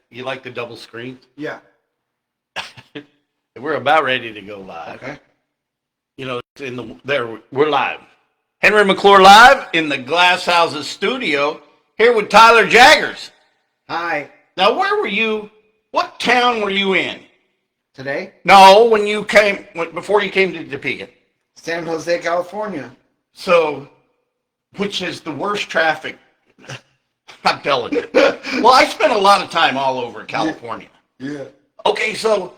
You like the double screen? Yeah. We're about ready to go live. Okay. You know, we're live. Henry McClure live in the Glass Houses studio here with Tyler Jaggers. Hi. Now, where were you? What town were you in? Today? No, before you came to Topeka. San Jose, California. So, which is the worst traffic? I'm telling you. Well, I spent a lot of time all over California. Yeah. Okay, so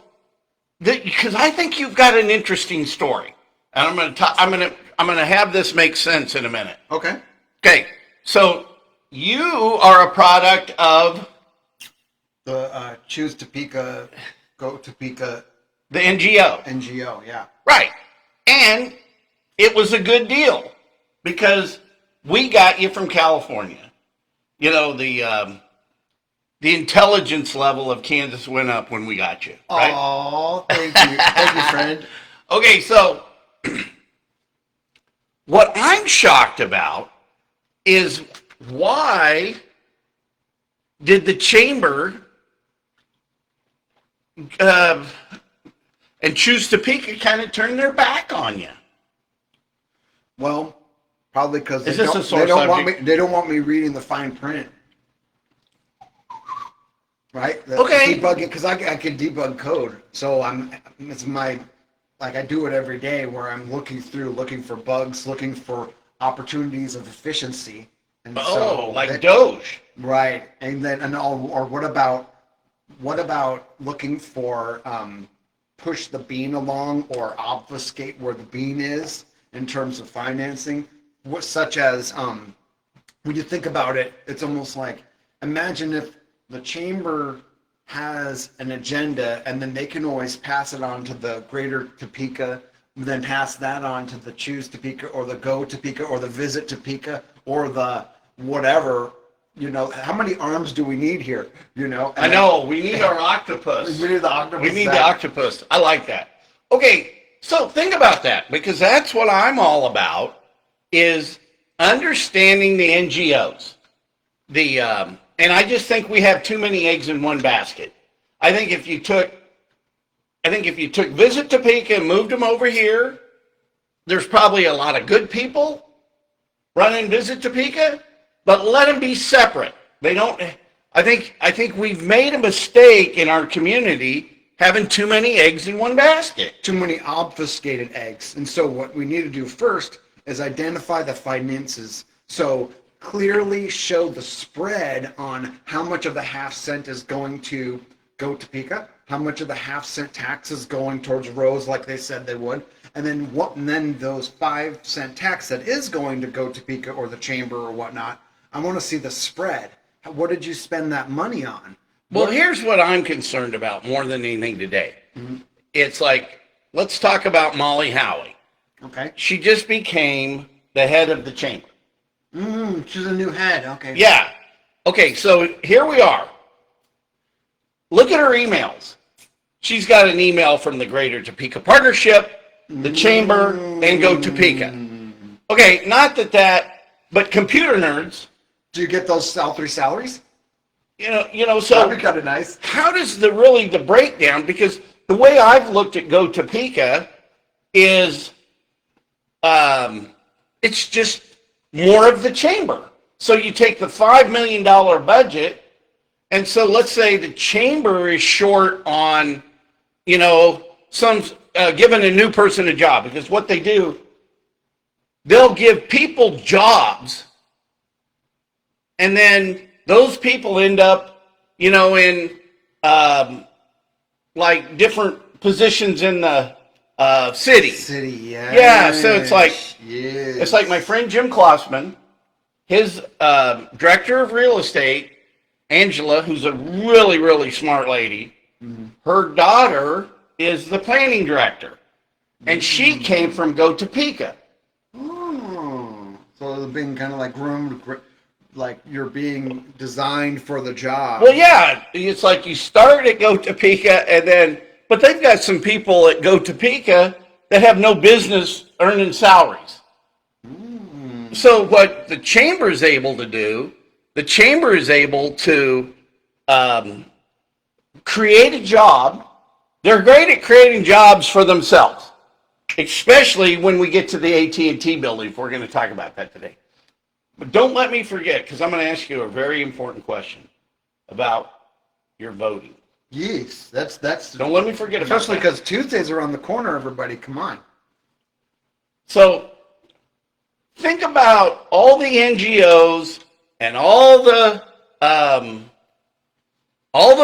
because I think you've got an interesting story, and I'm gonna have this make sense in a minute. Okay. Okay, so you are a product of The Choose Topeka, Go Topeka the NGO, NGO. Yeah. right? And it was a good deal because we got you from California. You know, the intelligence level of Kansas went up when we got you, right? Oh, thank you. Thank you, friend. Okay, so what I'm shocked about is why did the chamber and Choose Topeka kind of turn their back on you? Well, probably because Is this a sore subject? They don't want me reading the fine print. Right? Okay. Debugging, because I can debug code. So I do it every day where I'm looking for bugs, looking for opportunities of efficiency. And Doge. Right. Or what about looking for push the bean along or obfuscate where the bean is in terms of financing? Such as when you think about it, it's almost like, imagine if the chamber has an agenda and then they can always pass it on to the greater Topeka, then pass that on to the Choose Topeka or the Go Topeka or the Visit Topeka or the whatever. You know, how many arms do we need here? You know, I know, we need our octopus. We need the octopus. We need the octopus. I like that. Okay, so think about that, because that's what I'm all about, is understanding the NGOs. And I just think we have too many eggs in one basket. I think if you took Visit Topeka and moved them over here, there's probably a lot of good people running Visit Topeka, but let them be separate. They don't. I think we've made a mistake in our community having too many eggs in one basket. Too many obfuscated eggs. And so what we need to do first is identify the finances. So clearly show the spread on how much of the half cent is going to Go Topeka, how much of the half cent tax is going towards roads like they said they would, and then those 5 cent tax that is going to Go Topeka or the chamber or whatnot. I want to see the spread. What did you spend that money on? Well, here's what I'm concerned about more than anything today. Mm-hmm. It's like, let's talk about Molly Howie. Okay. She just became the head of the chamber. She's a new head. Okay. Yeah. Okay, so here we are. Look at her emails. She's got an email from the Greater Topeka Partnership, the chamber, and Go Topeka. Okay, but computer nerds. Do you get those all 3 salaries? So that'd be kind of nice. How does the breakdown? Because the way I've looked at Go Topeka is, it's just more of the chamber. So you take the $5 million budget, and so let's say the chamber is short on, some giving a new person a job, because what they do, they'll give people jobs, and then those people end up, in like different positions in the city. Yeah. Yeah, so it's like my friend Jim Klossman, his director of real estate, Angela, who's a really, really smart lady. Mm-hmm. Her daughter is the planning director, and she came from Go Topeka. Oh, so they're being kind of like groomed, like you're being designed for the job. Well, yeah, it's like you start at Go Topeka, but they've got some people at Go Topeka that have no business earning salaries. So what the chamber is able to do, the chamber is able to um, create a job. They're great at creating jobs for themselves, especially when we get to the AT&T building, if we're going to talk about that today. But don't let me forget, because I'm going to ask you a very important question about your voting. Yes, that's. Don't let me forget about Especially that. because Tuesdays are on the corner. Everybody, come on. So think about all the NGOs and all the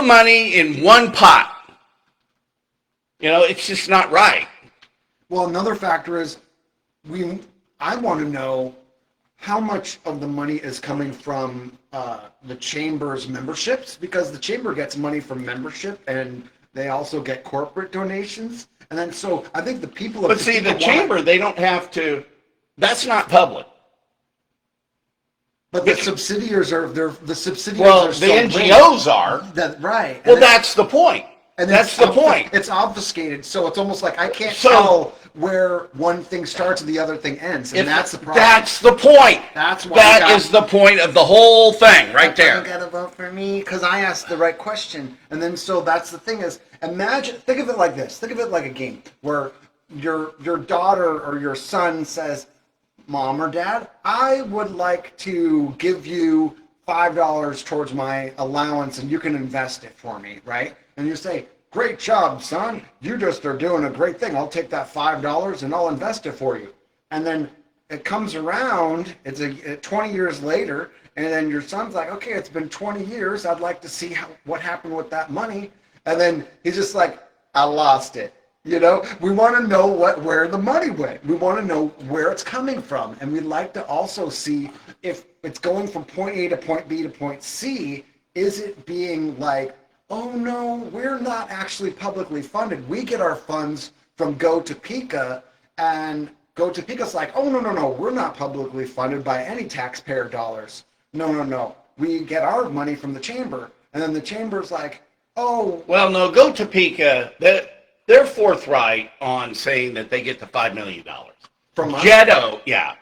money in one pot. You know, it's just not right. Well, another factor is I want to know how much of the money is coming from the chamber's memberships, because the chamber gets money from membership and they also get corporate donations. And then so I think the people. But see, the chamber, they don't have to. That's not public. But the subsidiaries are the subsidiaries. Well, are the so NGOs are. That right. Well, that's the point. And that's the point. It's obfuscated, so it's almost like I can't tell where one thing starts and the other thing ends, and that's the problem. That's the point. That's why that is the point of the whole thing, right there. You gotta vote for me because I asked the right question, and then so that's the thing is, think of it like this. Think of it like a game where your daughter or your son says, "Mom or Dad, I would like to give you $5 towards my allowance, and you can invest it for me," right? And you say, "Great job, son. You just are doing a great thing. I'll take that $5 and I'll invest it for you." And then it comes around, it's 20 years later, and then your son's like, "Okay, it's been 20 years. I'd like to see what happened with that money." And then he's just like, "I lost it." You know, we want to know where the money went. We want to know where it's coming from. And we'd like to also see if it's going from point A to point B to point C, is it being like, "Oh no, we're not actually publicly funded. We get our funds from Go Topeka," and Go Topeka's like, "Oh no, we're not publicly funded by any taxpayer dollars. No. We get our money from the chamber." And then the chamber's like, "Oh." Well, no, Go Topeka, they're forthright on saying that they get the $5 million. From us? Jetto, yeah,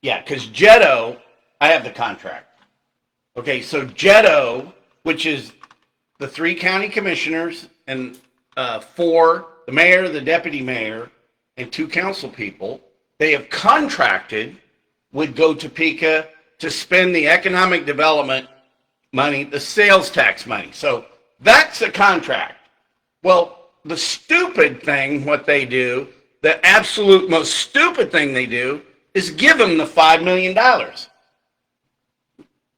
because Jetto, I have the contract. Okay, so Jetto, which is the 3 county commissioners and 4, the mayor, the deputy mayor, and 2 council people, they have contracted with Go Topeka to spend the economic development money, the sales tax money. So that's a contract. Well, the stupid thing, what they do, the absolute most stupid thing they do, is give them the $5 million.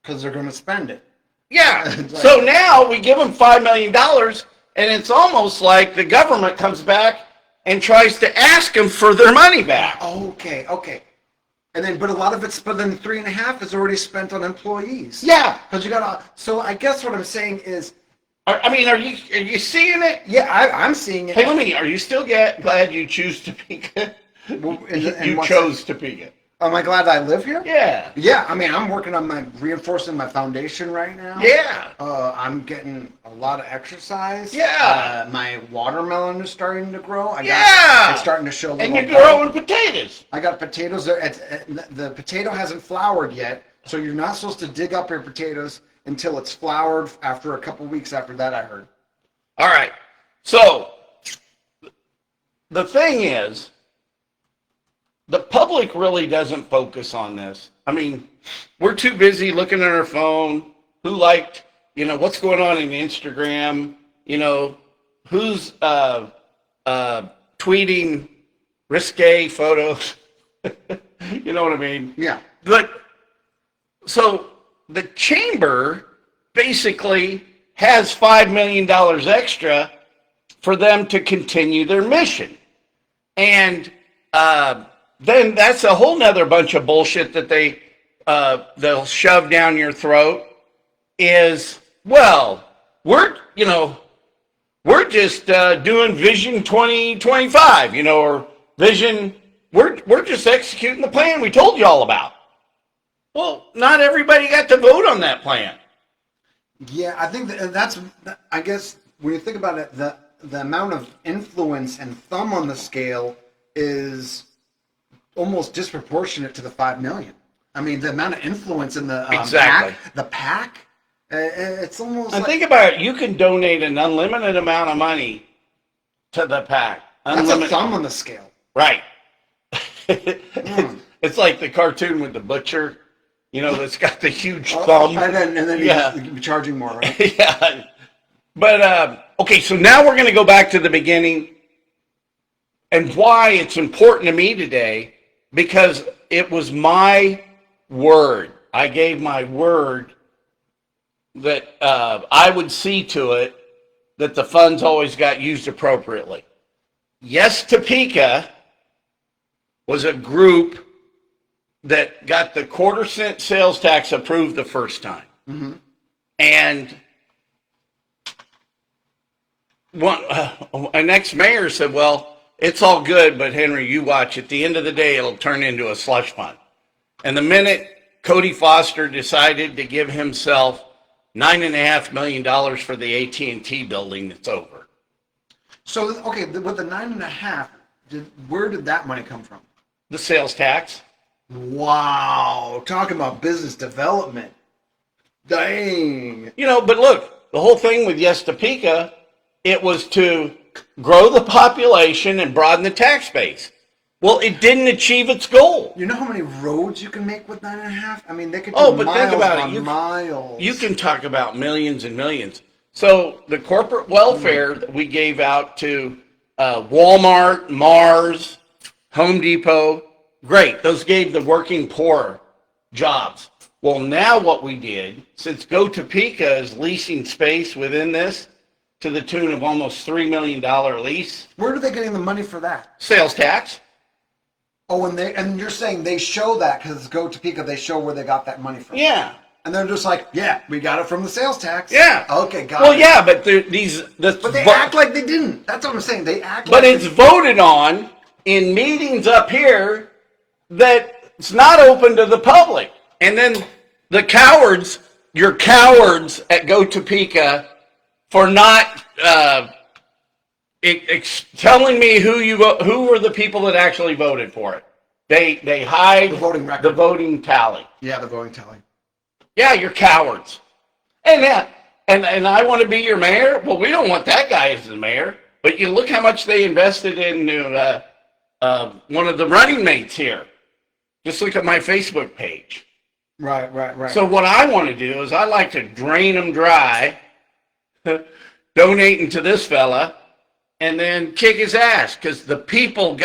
Because they're going to spend it. Yeah. So now we give them $5 million, and it's almost like the government comes back and tries to ask them for their money back. Okay. And then, but a lot of it's, but then 3.5 is already spent on employees. Yeah. Because you got to, so I guess what I'm saying is, I mean, are you seeing it? yeah, I'm seeing it. Hey, let me. Are you still glad you choose Topeka? You chose Topeka. Am I glad I live here? Yeah. Yeah, I mean, I'm working on reinforcing my foundation right now. Yeah. I'm getting a lot of exercise. Yeah. My watermelon is starting to grow. It's starting to show a little. And you're growing potatoes. I got potatoes. The potato hasn't flowered yet, so you're not supposed to dig up your potatoes until it's flowered after a couple weeks after that, I heard. All right. So the thing is, the public really doesn't focus on this. I mean, we're too busy looking at our phone. Who liked, what's going on in Instagram? Who's tweeting risque photos? You know what I mean? Yeah. But so the chamber basically has $5 million extra for them to continue their mission. And then that's a whole nother bunch of bullshit that they'll shove down your throat is, well, we're just doing Vision 2025, or Vision, we're just executing the plan we told you all about. Well, not everybody got to vote on that plan. Yeah, I think that's, I guess, when you think about it, the amount of influence and thumb on the scale is almost disproportionate to the 5 million. I mean, the amount of influence in the exactly. PAC, It's almost And like, think about it. You can donate an unlimited amount of money to the PAC. that's a Unlimited. thumb on the scale. Right. Mm. It's like the cartoon with the butcher, that's got the huge Oh, thumb. and then Yeah. you're charging more, right? Yeah. But, okay, so now we're going to go back to the beginning and why it's important to me today, because it was my word. I gave my word that I would see to it that the funds always got used appropriately. Yes, Topeka was a group that got the quarter-cent sales tax approved the first time. Mm-hmm. And an ex-mayor said, well, it's all good, but Henry, you watch. At the end of the day, it'll turn into a slush fund. And the minute Cody Foster decided to give himself $9.5 million for the AT&T building, it's over. So, okay, with the 9.5, where did that money come from? The sales tax. Wow, talking about business development. Dang. But look, the whole thing with Yes Topeka, it was to grow the population and broaden the tax base. Well, it didn't achieve its goal. You know how many roads you can make with 9.5? I mean, they could do But miles think about on it. miles. You can talk about millions and millions. So the corporate welfare that we gave out to Walmart, Mars, Home Depot, great. Those gave the working poor jobs. Well, now what we did, since Go Topeka is leasing space within this to the tune of almost $3 million lease. Where are they getting the money for that? Sales tax. Oh, and you're saying they show that because Go Topeka, they show where they got that money from. Yeah. And they're just like, yeah, we got it from the sales tax. Yeah. Okay, got it. Well, yeah, but But they act like they didn't. That's what I'm saying. They act like But it's voted on in meetings up here that it's not open to the public. And then you're cowards at Go Topeka for not telling me who were the people that actually voted for it. They hide the voting record. the voting tally. Yeah, the voting tally. Yeah, you're cowards. And I want to be your mayor. Well, we don't want that guy as the mayor. But you look how much they invested into one of the running mates here. Just look at my Facebook page. Right. So what I want to do is I like to drain them dry, donating to this fella, and then kick his ass, because the people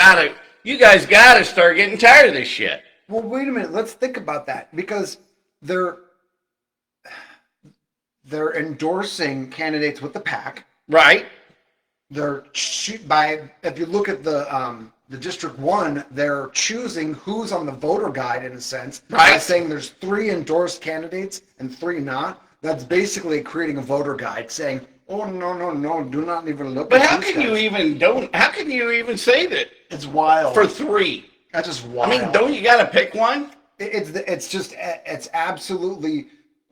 you guys gotta start getting tired of this shit. Well, wait a minute. Let's think about that, because they're endorsing candidates with the PAC. Right. If you look at the District 1, they're choosing who's on the voter guide, in a sense, right, by saying there's 3 endorsed candidates and 3 not. That's basically creating a voter guide saying, oh, no, do not even look but at how these can guys. how can you even say that? It's wild. For 3. That's just wild. I mean, don't you gotta pick one? It's absolutely.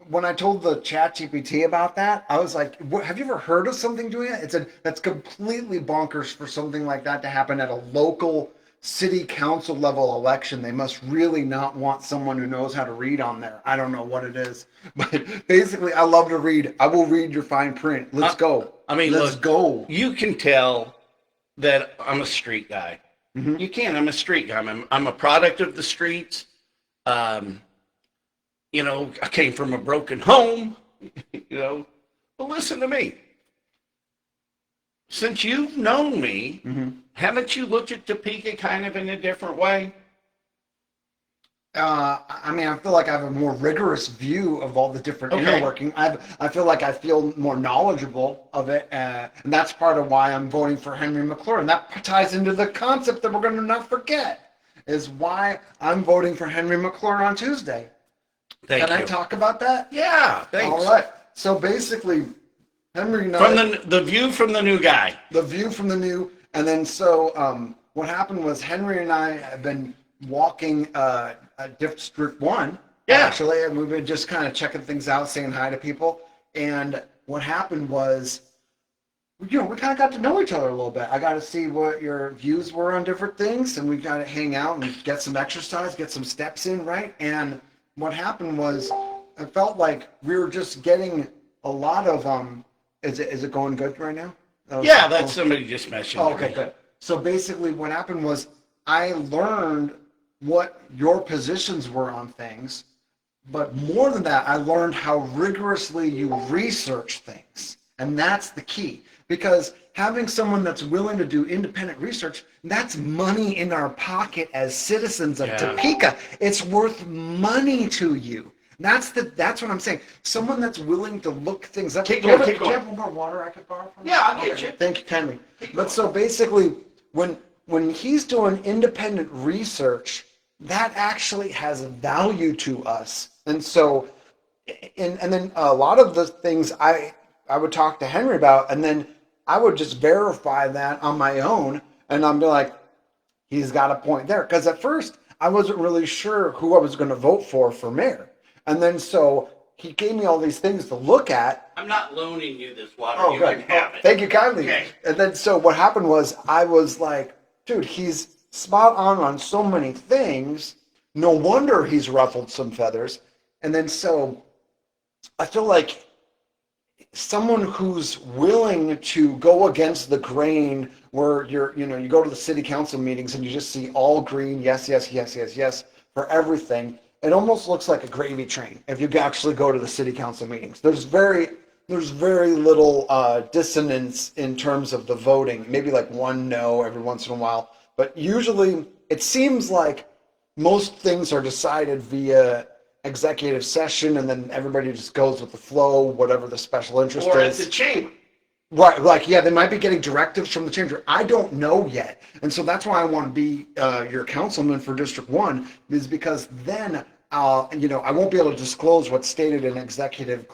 When I told the ChatGPT about that, I was like, have you ever heard of something doing that? That's completely bonkers for something like that to happen at a local city council level election. They must really not want someone who knows how to read on there. I don't know what it is. But basically, I love to read. I will read your fine print. Let's go. Let's go. You can tell that I'm a street guy. Mm-hmm. You can. I'm a street guy. I'm a product of the streets. I came from a broken home, but listen to me. Since you've known me, mm-hmm, haven't you looked at Topeka kind of in a different way? I feel like I have a more rigorous view of all the different interworking. I feel like I feel more knowledgeable of it, and that's part of why I'm voting for Henry McClure. And that ties into the concept that we're going to not forget, is why I'm voting for Henry McClure on Tuesday. Can I talk about that? Yeah, thanks. All right. So basically, Henry and I... From the view from the new guy. The view from the new... And then what happened was Henry and I have been walking District 1. Yeah. Actually, and we've been just kind of checking things out, saying hi to people. And what happened was, we kind of got to know each other a little bit. I got to see what your views were on different things, and we got to hang out and get some exercise, get some steps in, right? And what happened was like we were just getting a lot of is it going good right now? Yeah, that's somebody just mentioned. Oh, okay, good. So basically what happened was I learned what your positions were on things, but more than that, I learned how rigorously you research things. And that's the key. Because having someone that's willing to do independent research, that's money in our pocket as citizens of Topeka. It's worth money to you. That's what I'm saying. Someone that's willing to look things up. Keep Do you going. have one more water I could borrow from you? Yeah, I'll get you. Thank you kindly. But so basically, when he's doing independent research, that actually has value to us. And so, and then a lot of the things I would talk to Henry about, and then I would just verify that on my own, and I'm like, he's got a point there. Because at first, I wasn't really sure who I was going to vote for mayor. And then so he gave me all these things to look at. I'm not loaning you this water. Oh, you good. can have it. Thank you kindly. Okay. And then so what happened was I was like, dude, he's spot on so many things. No wonder he's ruffled some feathers. And then so I feel like someone who's willing to go against the grain, where you go to the city council meetings and you just see all green, yes, yes, yes, yes, yes for everything. It almost looks like a gravy train if you actually go to the city council meetings. There's very little dissonance in terms of the voting. Maybe like one no every once in a while, but usually it seems like most things are decided via executive session, and then everybody just goes with the flow, whatever the special interest Or is. at the chamber. Right, like, yeah, they might be getting directives from the chamber. I don't know yet. And so that's why I want to be your councilman for District 1, is because then, I won't be able to disclose what's stated in executive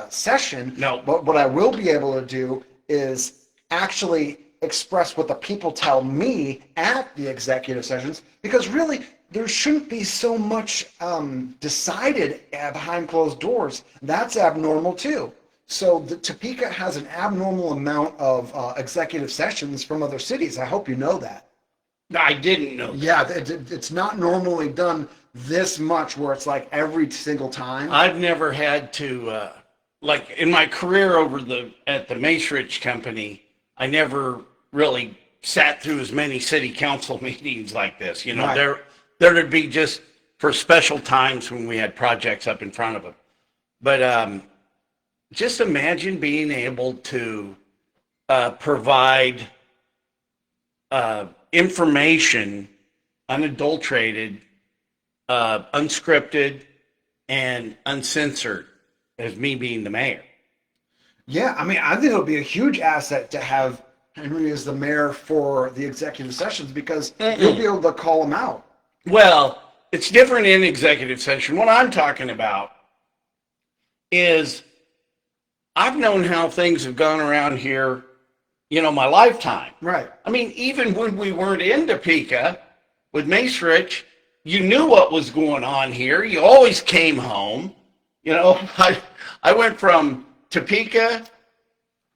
session. No. But what I will be able to do is actually express what the people tell me at the executive sessions, because really, there shouldn't be so much decided behind closed doors. That's abnormal too. So the Topeka has an abnormal amount of executive sessions from other cities. I hope you know that. I didn't know that. Yeah, it's not normally done this much where it's like every single time. I've never had to, like in my career at the Macerich Company, I never really sat through as many city council meetings like this. Right. There would be just for special times when we had projects up in front of them. But just imagine being able to provide information, unadulterated, unscripted, and uncensored, as me being the mayor. Yeah, I mean, I think it'll be a huge asset to have Henry as the mayor for the executive sessions, because you'll be able to call him out. Well, it's different in executive session. What I'm talking about is I've known how things have gone around here, my lifetime. Right. I mean, even when we weren't in Topeka with Macerich, you knew what was going on here. You always came home. I went from Topeka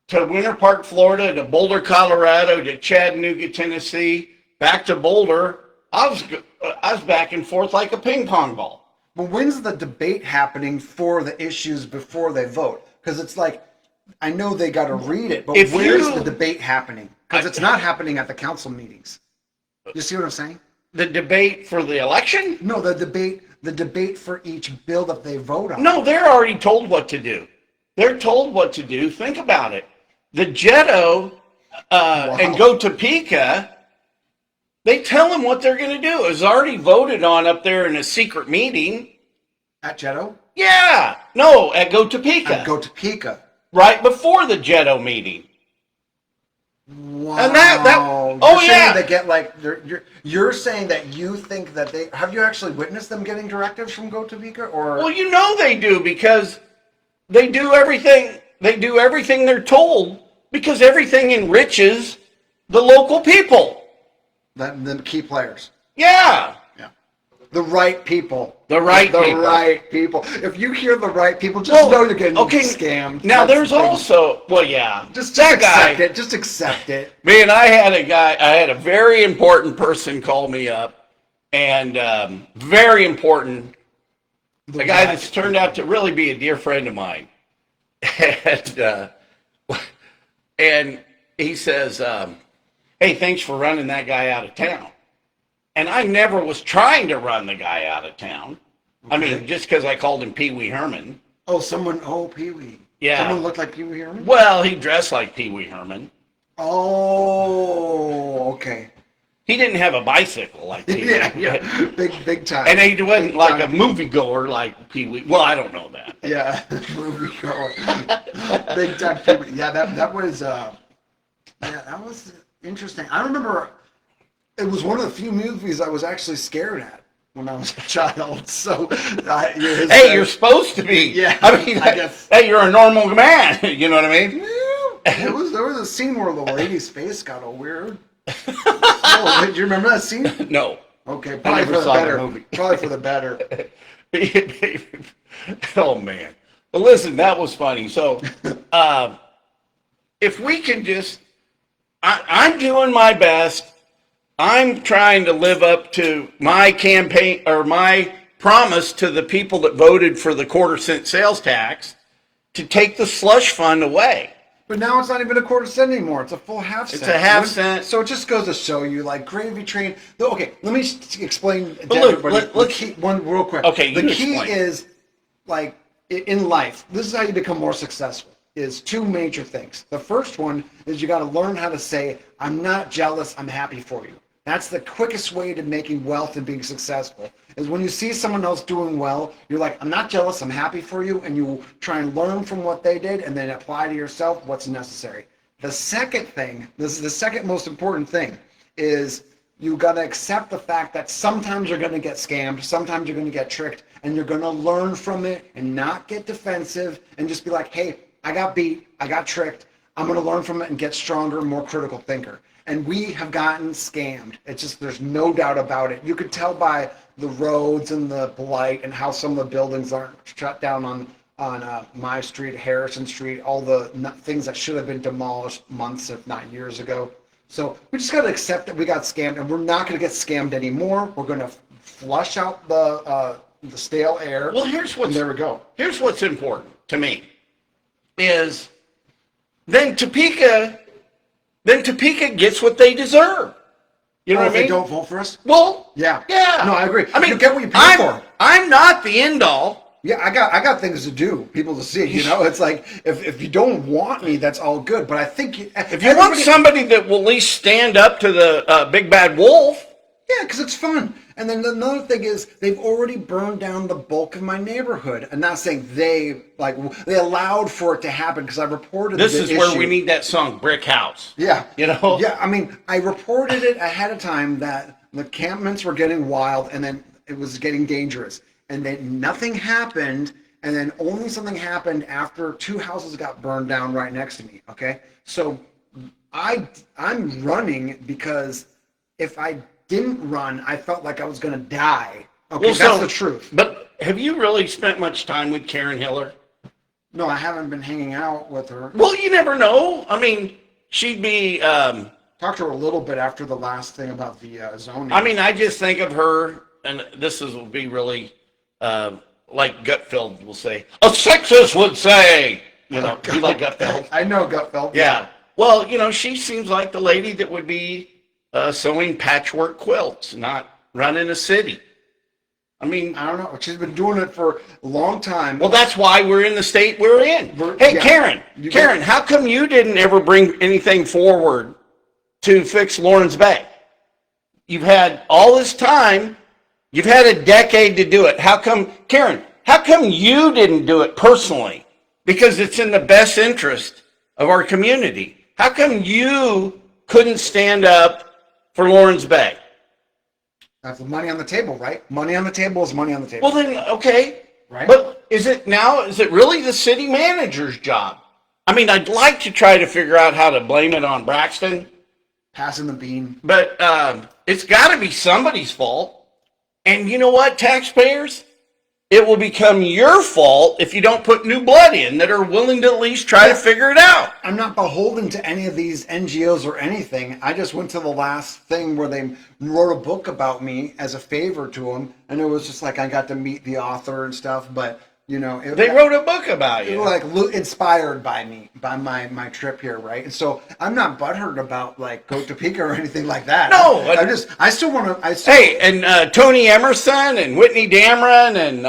to Winter Park, Florida, to Boulder, Colorado, to Chattanooga, Tennessee, back to Boulder. I was back and forth like a ping pong ball. But when's the debate happening for the issues before they vote? Because it's like, I know they got to read it, but where's the debate happening? Because it's not happening at the council meetings. You see what I'm saying? The debate for the election? No, the debate for each bill that they vote on. No, they're already told what to do. They're told what to do. Think about it. The Jetto and Go Topeka, they tell them what they're going to do. It was already voted on up there in a secret meeting. At Jetto? Yeah. No, at Go Topeka. At Go Topeka. Right before the Jetto meeting. Wow. And They get like, you're saying that you think that have you actually witnessed them getting directives from Go Topeka, or? Well, they do, because they do everything they're told, because everything enriches the local people. The key players. Yeah. Yeah. The right people. The right people. If you hear the right people, just know you're getting scammed. Now there's also, just accept it. Just accept it. Man, I had a very important person call me up, and very important a guy that's turned out to really be a dear friend of mine. And he says, hey, thanks for running that guy out of town. And I never was trying to run the guy out of town. Okay. I mean, just because I called him Pee Wee Herman. Oh, Pee Wee. Yeah. Someone looked like Pee Wee Herman? Well, he dressed like Pee Wee Herman. Oh, okay. He didn't have a bicycle like Pee Wee. Yeah. Big time. And he wasn't like a moviegoer like Pee Wee. Well, I don't know that. Yeah, moviegoer. Big time Pee Wee. Yeah, that was interesting. I remember it was one of the few movies I was actually scared at when I was a child. So, hey, you're supposed to be. Yeah, I mean, I guess. Hey, you're a normal man. You know what I mean? There was a scene where the lady's face got all weird. Oh, did you remember that scene? No. Okay, probably for the better. Probably for the better. Oh man. But listen, that was funny. So, if we can just, I'm doing my best. I'm trying to live up to my campaign or my promise to the people that voted for the 1/4-cent sales tax to take the slush fund away. But now it's not even a 1/4 cent anymore. It's a full half cent. It's a half cent. So it just goes to show you, like gravy train. Okay, let me explain to look, everybody. One real quick. Okay, the key is, like in life, this is how you become more successful. Is two major things. The first one is you got to learn how to say, "I'm not jealous. I'm happy for you." That's the quickest way to making wealth and being successful. Is when you see someone else doing well, you're like, I'm not jealous, I'm happy for you, and you try and learn from what they did and then apply to yourself what's necessary. The second thing, this is the second most important thing, is you got to accept the fact that sometimes you're going to get scammed, sometimes you're going to get tricked, and you're going to learn from it and not get defensive and just be like, hey, I got beat, I got tricked, I'm going to learn from it and get stronger, more critical thinker. And we have gotten scammed. It's just, there's no doubt about it. You could tell by the roads and the blight and how some of the buildings aren't shut down on my street, Harrison Street, all the things that should have been demolished months, if not years ago. So we just got to accept that we got scammed, and we're not going to get scammed anymore. We're going to flush out the stale air. Well, there we go. Here's what's important to me is then Topeka gets what they deserve. You know what I mean? They don't vote for us? Well, yeah. No, I agree. I mean, you get what you pay for. I'm not the end all. Yeah, I got things to do, people to see. You know, it's like if you don't want me, that's all good. But I think if you want somebody that will at least stand up to the big bad wolf. Yeah, because it's fun. And then another thing is they've already burned down the bulk of my neighborhood. I'm not saying they allowed for it to happen because I reported this is where we need that song Brick House. Yeah. You know? Yeah, I mean, I reported it ahead of time that the encampments were getting wild and then it was getting dangerous. And then nothing happened, and then only something happened after 2 houses got burned down right next to me, okay? So I'm running because if I didn't run, I felt like I was going to die. Okay, well, that's the truth. But have you really spent much time with Karen Hiller? No, I haven't been hanging out with her. Well, you never know. I mean, she'd be... Talked to her a little bit after the last thing about the zoning. I mean, I just think of her, and will be really... like Gutfeld will say, a sexist would say, you know, you like Gutfeld? I know Gutfeld. Yeah. Well, you know, she seems like the lady that would be sewing patchwork quilts, not running a city. I mean, I don't know. She's been doing it for a long time. Well, that's why we're in the state we're in. Hey, yeah. Karen, how come you didn't ever bring anything forward to fix Lawrence Bay? You've had all this time. You've had a decade to do it. How come, Karen, how come you didn't do it personally? Because it's in the best interest of our community. How come you couldn't stand up for Lawrence Bay? That's money on the table, right? Money on the table is money on the table. Well then, okay. Right. But is it really the city manager's job? I mean, I'd like to try to figure out how to blame it on Braxton. Passing the bean. But it's got to be somebody's fault. And you know what, taxpayers? it will become your fault if you don't put new blood in that are willing to at least try to figure it out. I'm not beholden to any of these NGOs or anything. I just went to the last thing where they wrote a book about me as a favor to them, and it was just like I got to meet the author and stuff. But you know, they wrote a book about you, like inspired by me, by my trip here, right? And so I'm not butthurt about like go Topeka or anything like that. No, I still want to. Hey, and Tony Emerson and Whitney Damron and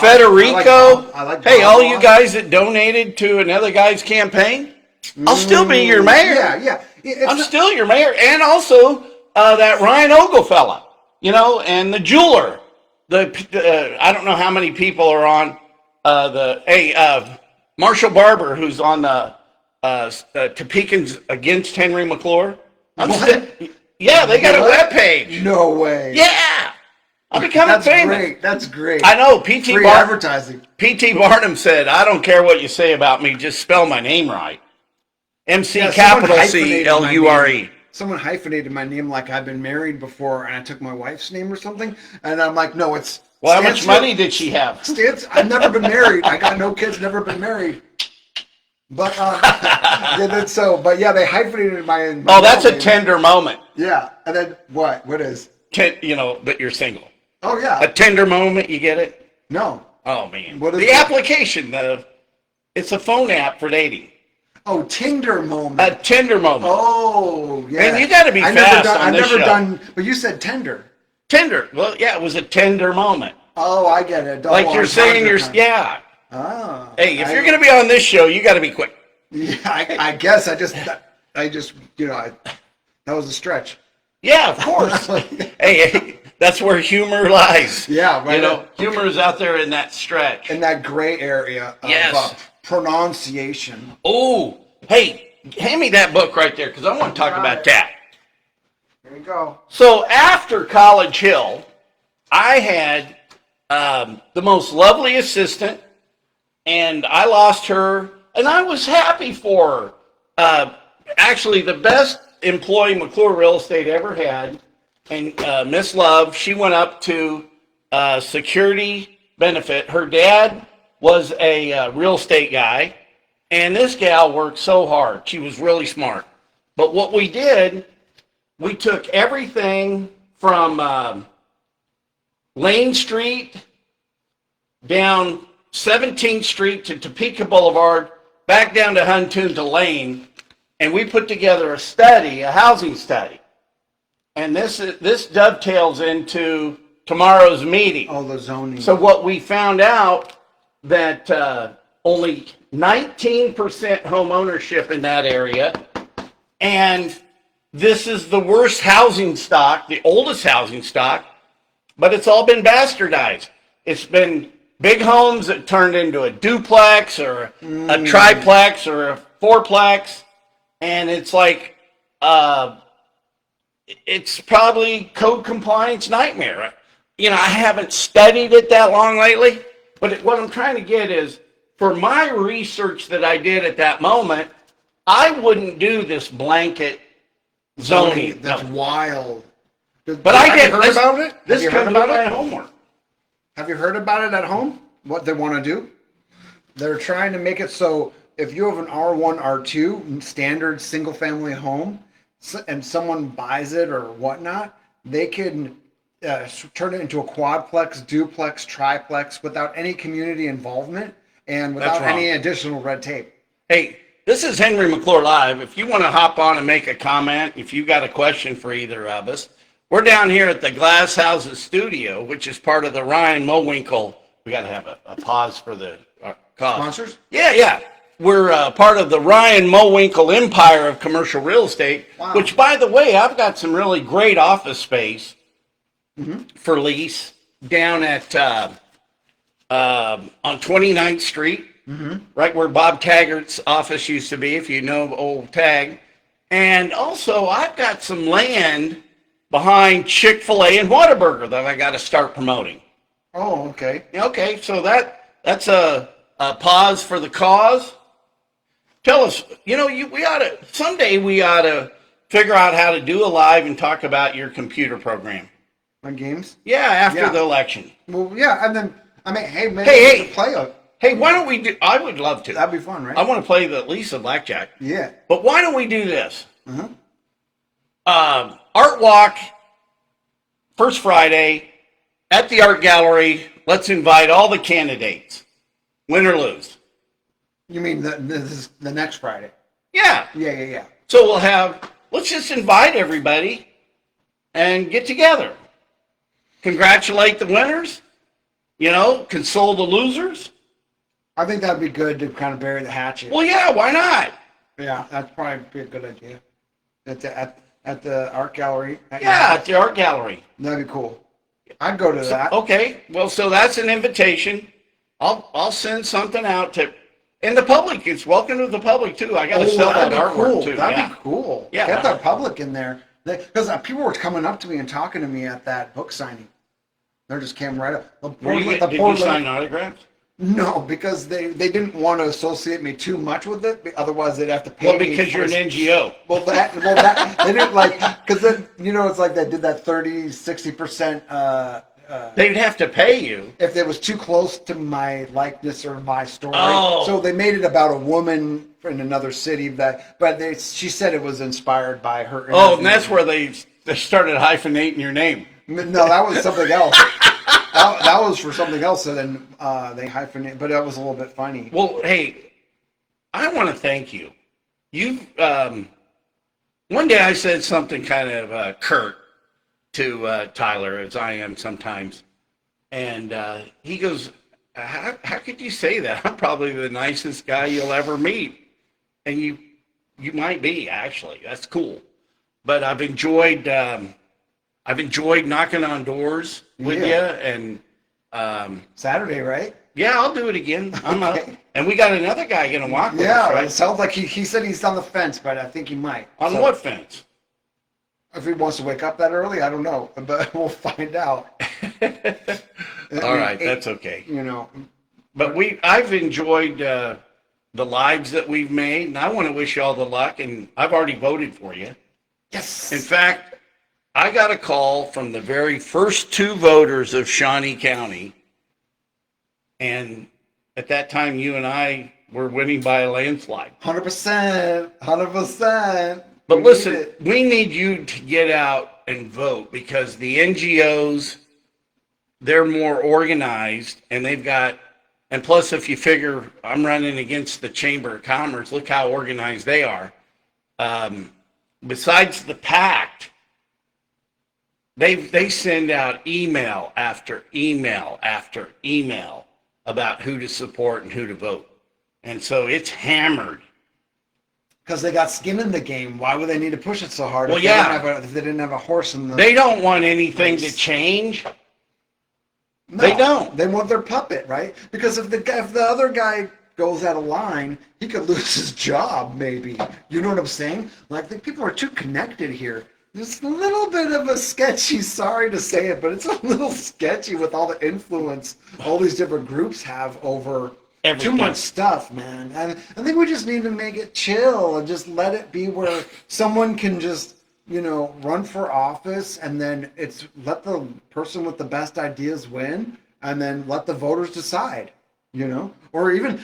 Federico. I like hey, Bob all you guys that donated to another guy's campaign, I'll still be your mayor. Yeah. I'm still your mayor, and also that Ryan Ogle fella, you know, and the jeweler. I don't know how many people are on Marshall Barber, who's on Topekans Against Henry McClure. Yeah, they got a webpage. No way. Yeah, I'm becoming famous. Great. That's great. I know. Free advertising. P.T. Barnum said, "I don't care what you say about me, just spell my name right." MC C. Someone hyphenated my name like I've been married before, and I took my wife's name or something. And I'm like, no, it's. Well, how much money did she have? I've never been married. I got no kids. Never been married. But But yeah, they hyphenated my that's a tender moment. Yeah, and then what? What is? You know that you're single. Oh yeah. A tender moment. You get it? No. Oh man. What is the application? It's a phone app for dating. Oh, Tinder moment. A tender moment. Oh, yeah. And you got to be fast on this show. I've never done, but you said tender. Tender. Well, yeah, it was a tender moment. Oh, I get it. Like you're saying, yeah. Oh. Hey, if you're going to be on this show, you got to be quick. Yeah, I guess I just, you know, that was a stretch. Yeah, of course. hey, that's where humor lies. Yeah, right. You know, humor is out there in that stretch. In that gray area of pronunciation. Oh, hey, hand me that book right there because I want to talk about that. Here we go. So after College Hill, I had the most lovely assistant, and I lost her, and I was happy for her. Actually, the best employee McClure Real Estate ever had, and Miss Love, she went up to security benefit. Her dad was a real estate guy, and this gal worked so hard. She was really smart. But what we did, we took everything from Lane Street down 17th Street to Topeka Boulevard, back down to Huntoon to Lane, and we put together a study, a housing study. And this dovetails into tomorrow's meeting. Oh, the zoning. So what we found out that only 19% home ownership in that area, and this is the worst housing stock, the oldest housing stock, but it's all been bastardized. It's been big homes that turned into a duplex or a triplex or a fourplex, and it's like it's probably code compliance nightmare. You know, I haven't studied it that long lately, but what I'm trying to get is, for my research that I did at that moment, I wouldn't do this blanket zoning. That's wild. But I get heard about it. This comes out my homework. Have you heard about it at home? What they want to do? They're trying to make it so if you have an R1, R2 standard single family home, and someone buys it or whatnot, they can turn it into a quadplex, duplex, triplex without any community involvement and without any additional red tape. Hey, this is Henry McClure Live. If you want to hop on and make a comment, if you got a question for either of us, we're down here at the Glass Houses studio, which is part of the Ryan Mowinkle. We got to have a pause for the cause. Sponsors? Yeah. We're part of the Ryan Mowinkle empire of commercial real estate, which, by the way, I've got some really great office space for lease down at on 29th Street, right where Bob Taggart's office used to be, if you know old Tag. And also, I've got some land behind Chick-fil-A and Whataburger that I got to start promoting. Oh, okay. Okay, so that's a pause for the cause. Tell us, someday we ought to figure out how to do a live and talk about your computer program. On games? Yeah, after the election. Well, yeah, and then I mean, hey, maybe Hey, we hey. could play a. Hey, why don't we do? I would love to. That'd be fun, right? I want to play the Lisa blackjack. Yeah. But why don't we do this? Uh-huh. Art walk, first Friday at the art gallery. Let's invite all the candidates, win or lose. You mean this is the next Friday? Yeah. Yeah. So let's just invite everybody and get together. Congratulate the winners, console the losers. I think that'd be good to kind of bury the hatchet. Well, yeah, why not? Yeah, that's probably be a good idea. At the art gallery. At the art gallery. That'd be cool. I'd go to that. Okay, well, so that's an invitation. I'll send something out and the public is welcome to the public too. I got to sell that artwork too. That'd be cool. Yeah. Get the public in there. Because people were coming up to me and talking to me at that book signing. They just came right up. Did you sign autographs? No, because they didn't want to associate me too much with it. Otherwise, they'd have to pay me. Well, because you're an NGO. Well, that they didn't like, because then, it's like they did that 30-60%. They'd have to pay you. If it was too close to my likeness or my story. Oh. So they made it about a woman in another city she said it was inspired by her. Oh, and that's where they started hyphenating your name. No, that was something else. that was for something else, and then they hyphenated, but that was a little bit funny. Well, hey, I want to thank you. One day I said something kind of curt to Tyler, as I am sometimes, and he goes, how could you say that? I'm probably the nicest guy you'll ever meet. And you might be, actually. That's cool. But I've enjoyed knocking on doors with you, and Saturday, right? Yeah, I'll do it again. I'm up. And we got another guy gonna walk with us, right? It sounds like he said he's on the fence, but I think he might. On what fence? If he wants to wake up that early, I don't know, but we'll find out. All right, that's okay. But I've enjoyed the lives that we've made, and I want to wish you all the luck, and I've already voted for you. Yes. In fact, I got a call from the very first 2 voters of Shawnee County, and at that time, you and I were winning by a landslide. 100%. But listen, we need you to get out and vote, because the NGOs, they're more organized, and they've got, and plus if you figure I'm running against the Chamber of Commerce, look how organized they are. Besides the pact, they send out email after email after email about who to support and who to vote. And so it's hammered. Because they got skin in the game. Why would they need to push it so hard? Well, if they didn't have a horse in the... They don't want anything to change. No, they don't. They want their puppet, right? Because if the other guy goes out of line, he could lose his job, maybe. You know what I'm saying? Like, the people are too connected here. It's a little bit of a sketchy, sorry to say it, but it's a little sketchy with all the influence all these different groups have over everything. Too much stuff, man. And I think we just need to make it chill and just let it be where someone can just, run for office, and then let the person with the best ideas win, and then let the voters decide, or even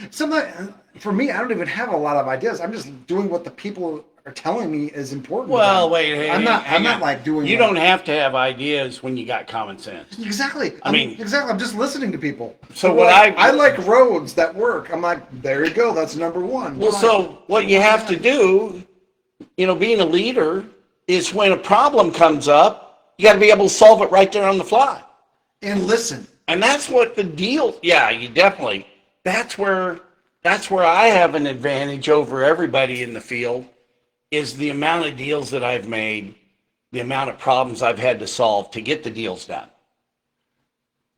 for me, I don't even have a lot of ideas. I'm just doing what the people are telling me is important. Well, wait, I'm not like doing. You don't have to have ideas when you got common sense. Exactly. Exactly. I'm just listening to people. So what I like roads that work. I'm like, there you go. That's number one. Well, so what you have to do, being a leader, is when a problem comes up, you got to be able to solve it right there on the fly. And listen. And that's what the deal. Yeah, you definitely. That's where I have an advantage over everybody in the field. Is the amount of deals that I've made, the amount of problems I've had to solve to get the deals done.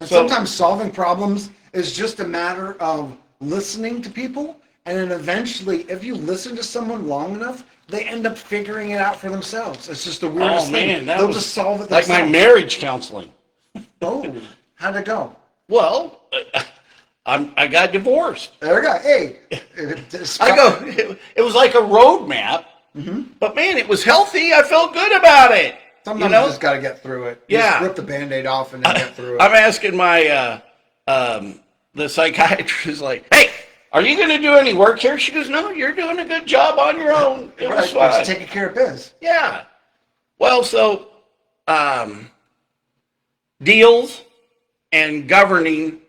Sometimes solving problems is just a matter of listening to people, and then eventually, if you listen to someone long enough, they end up figuring it out for themselves. It's just the weirdest thing. They'll just solve it themselves. Like my marriage counseling. Oh, how'd it go? Well, I got divorced. There we go. Hey, it was like a roadmap. Mm-hmm. But man, it was healthy. I felt good about it. Sometimes you just got to get through it. Yeah. Just rip the Band-Aid off and then get through it. I'm asking my the psychiatrist is like, hey, are you going to do any work here? She goes, no, you're doing a good job on your own. It was Right, fine. just taking care of biz. Yeah. Well, so deals and governing,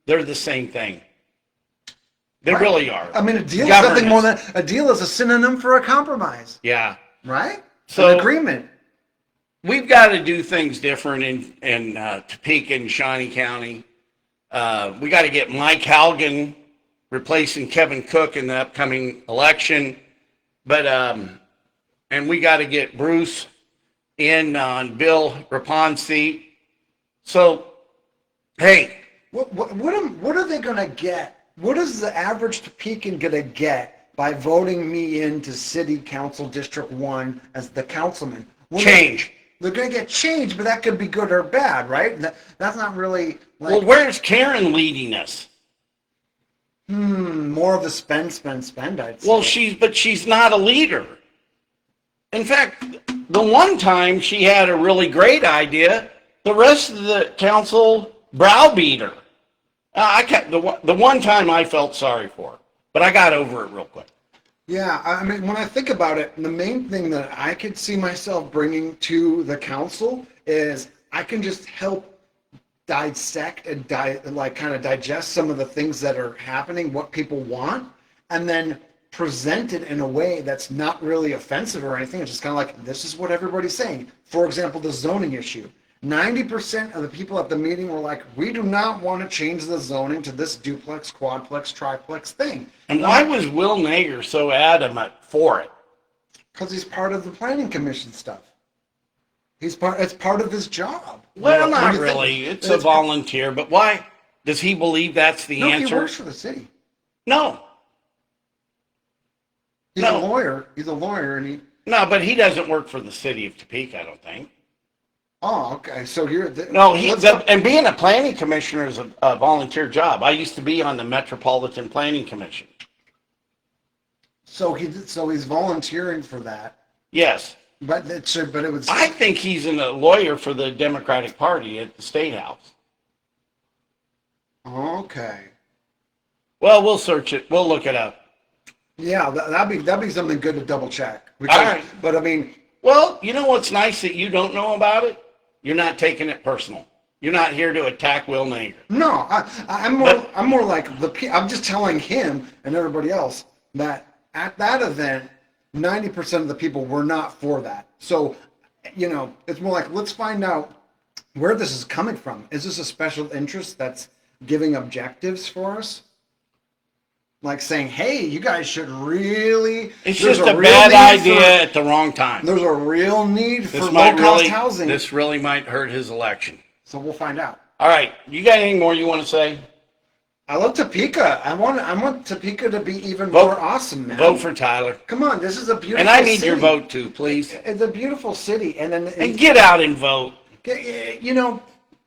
they're the same thing. They Right. really are. I mean, a deal is nothing more than a deal is a synonym for a compromise, Yeah. right? So an agreement. we've got to do things different in Topeka and Shawnee County. We got to get Mike Halgan replacing Kevin Cook in the upcoming election. But, and we got to get Bruce in on Bill Rapon's seat. So, hey. What are they going to get? What is the average Topekan going to get by voting me into City Council District 1 as the councilman? Change. They're going to get change, but that could be good or bad, right? That's not really like... Well, where's Karen leading us? More of a spend, I'd say. Well, she's not a leader. In fact, the one time she had a really great idea, the rest of the council browbeat her. The one time I felt sorry for her, but I got over it real quick. Yeah, I mean, when I think about it, the main thing that I could see myself bringing to the council is I can just help dissect and kind of digest some of the things that are happening, what people want, and then present it in a way that's not really offensive or anything. It's just kind of like, this is what everybody's saying. For example, the zoning issue. 90% of the people at the meeting were like, we do not want to change the zoning to this duplex, quadplex, triplex thing. And why was Will Nager so adamant for it? Because he's part of the planning commission stuff. It's part of his job. Well, not really. It's a volunteer, but why? Does he believe that's the answer? He works for the city. No. He's a lawyer. He's a lawyer, and he... No, but he doesn't work for the city of Topeka, I don't think. Oh, okay. So you're... And being a planning commissioner is a volunteer job. I used to be on the Metropolitan Planning Commission. So he's volunteering for that. Yes. But it was... I think he's a lawyer for the Democratic Party at the State House. Okay. Well, we'll search it. We'll look it up. Yeah, that'd be something good to double check. Because, all right. But I mean... Well, you know what's nice that you don't know about it? You're not taking it personal. You're not here to attack Will Nager. No, I'm more like I'm just telling him and everybody else that at that event, 90% of the people were not for that. So, it's more like, let's find out where this is coming from. Is this a special interest that's giving objectives for us? Like saying, hey, you guys should really... It's just a bad idea at the wrong time. There's a real need for low-cost housing. This really might hurt his election. So we'll find out. All right. You got anything more you want to say? I love Topeka. I want Topeka to be even more awesome, man. Vote for Tyler. Come on, this is a beautiful city. And I need your vote too, please. It's a beautiful city. And get out and vote.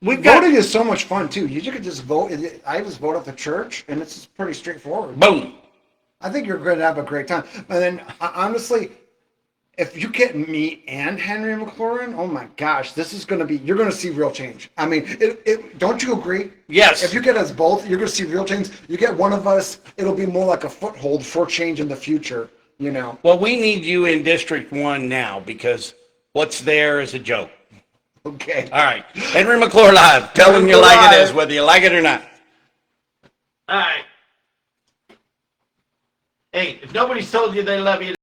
Voting is so much fun too. You could just vote. I just vote at the church, and it's just pretty straightforward. Boom. I think you're going to have a great time. And then, honestly, if you get me and Henry McClure in, oh my gosh, you're going to see real change. I mean, don't you agree? Yes. If you get us both, you're going to see real change. You get one of us, it'll be more like a foothold for change in the future, Well, we need you in District 1 now because what's there is a joke. Okay. All right. Henry McClure Live. Tell them you like it is, whether you like it or not. All right. Hey, if nobody's told you they love you,